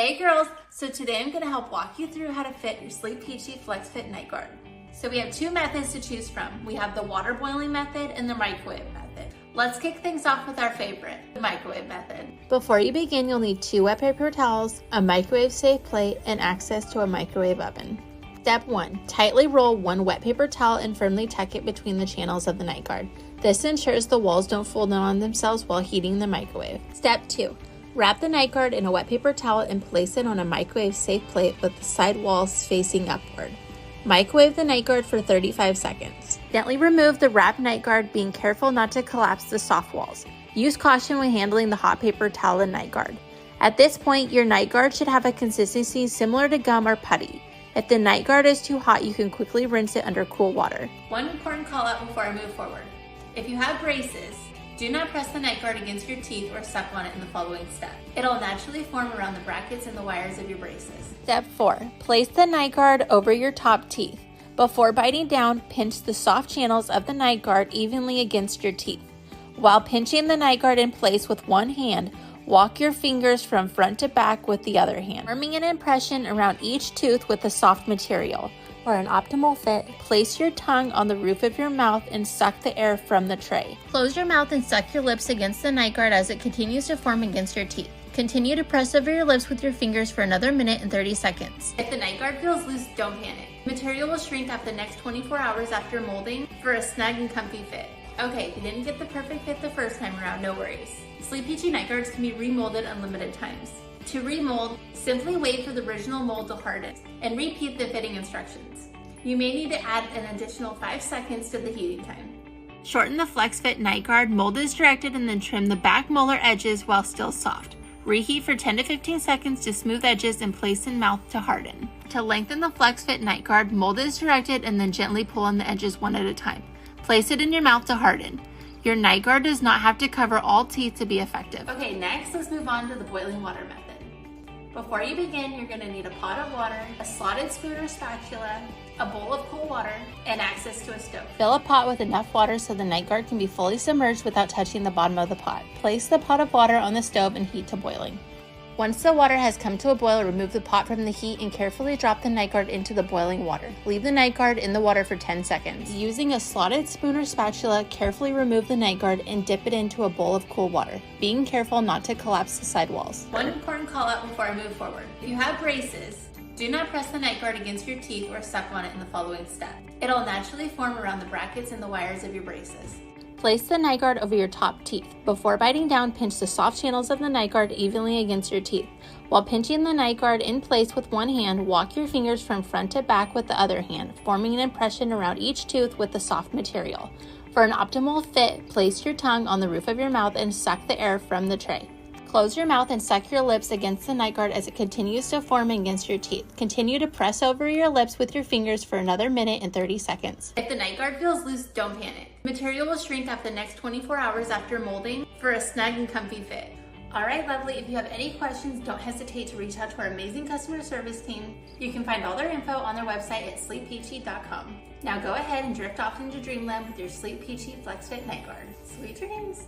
Hey girls, so today I'm going to help walk you through how to fit your Sleep Peachy FlexiFit night guard. So we have two methods to choose from. We have the water boiling method and the microwave method. Let's kick things off with our favorite, the microwave method. Before you begin, you'll need 2 wet paper towels, a microwave safe plate, and access to a microwave oven. Step 1. Tightly roll 1 wet paper towel and firmly tuck it between the channels of the night guard. This ensures the walls don't fold in on themselves while heating the microwave. Step 2. Wrap the night guard in a wet paper towel and place it on a microwave safe plate with the side walls facing upward. Microwave the night guard for 35 seconds. Gently remove the wrapped night guard, being careful not to collapse the soft walls. Use caution when handling the hot paper towel and night guard. At this point, your night guard should have a consistency similar to gum or putty. If the night guard is too hot, you can quickly rinse it under cool water. One important call out before I move forward. If you have braces, do not press the night guard against your teeth or suck on it in the following step. It'll naturally form around the brackets and the wires of your braces. Step 4. Place the night guard over your top teeth. Before biting down, pinch the soft channels of the night guard evenly against your teeth. While pinching the night guard in place with one hand, walk your fingers from front to back with the other hand, forming an impression around each tooth with the soft material. For an optimal fit, place your tongue on the roof of your mouth and suck the air from the tray. Close your mouth and suck your lips against the night guard as it continues to form against your teeth. Continue to press over your lips with your fingers for another minute and 30 seconds. If the night guard feels loose, don't panic. Material will shrink after the next 24 hours after molding for a snug and comfy fit. Okay, if you didn't get the perfect fit the first time around, no worries. Sleep Peachy night guards can be remolded unlimited times. To remold, simply wait for the original mold to harden and repeat the fitting instructions. You may need to add an additional 5 seconds to the heating time. Shorten the FlexiFit night guard, mold as directed, and then trim the back molar edges while still soft. Reheat for 10 to 15 seconds to smooth edges and place in mouth to harden. To lengthen the FlexiFit night guard, mold as directed and then gently pull on the edges one at a time. Place it in your mouth to harden. Your night guard does not have to cover all teeth to be effective. Okay, next let's move on to the boiling water method. Before you begin, you're going to need a pot of water, a slotted spoon or spatula, a bowl of cool water, and access to a stove. Fill a pot with enough water so the night guard can be fully submerged without touching the bottom of the pot. Place the pot of water on the stove and heat to boiling. Once the water has come to a boil, remove the pot from the heat and carefully drop the night guard into the boiling water. Leave the night guard in the water for 10 seconds. Using a slotted spoon or spatula, carefully remove the night guard and dip it into a bowl of cool water, being careful not to collapse the sidewalls. One important call out before I move forward. If you have braces, do not press the night guard against your teeth or suck on it in the following step. It'll naturally form around the brackets and the wires of your braces. Place the night guard over your top teeth. Before biting down, pinch the soft channels of the night guard evenly against your teeth. While pinching the night guard in place with one hand, walk your fingers from front to back with the other hand, forming an impression around each tooth with the soft material. For an optimal fit, place your tongue on the roof of your mouth and suck the air from the tray. Close your mouth and suck your lips against the night guard as it continues to form against your teeth. Continue to press over your lips with your fingers for another minute and 30 seconds. If the night guard feels loose, don't panic. Material will shrink after the next 24 hours after molding for a snug and comfy fit. All right, lovely. If you have any questions, don't hesitate to reach out to our amazing customer service team. You can find all their info on their website at sleeppeachy.com. Now go ahead and drift off into dreamland with your Sleep Peachy FlexiFit night guard. Sweet dreams.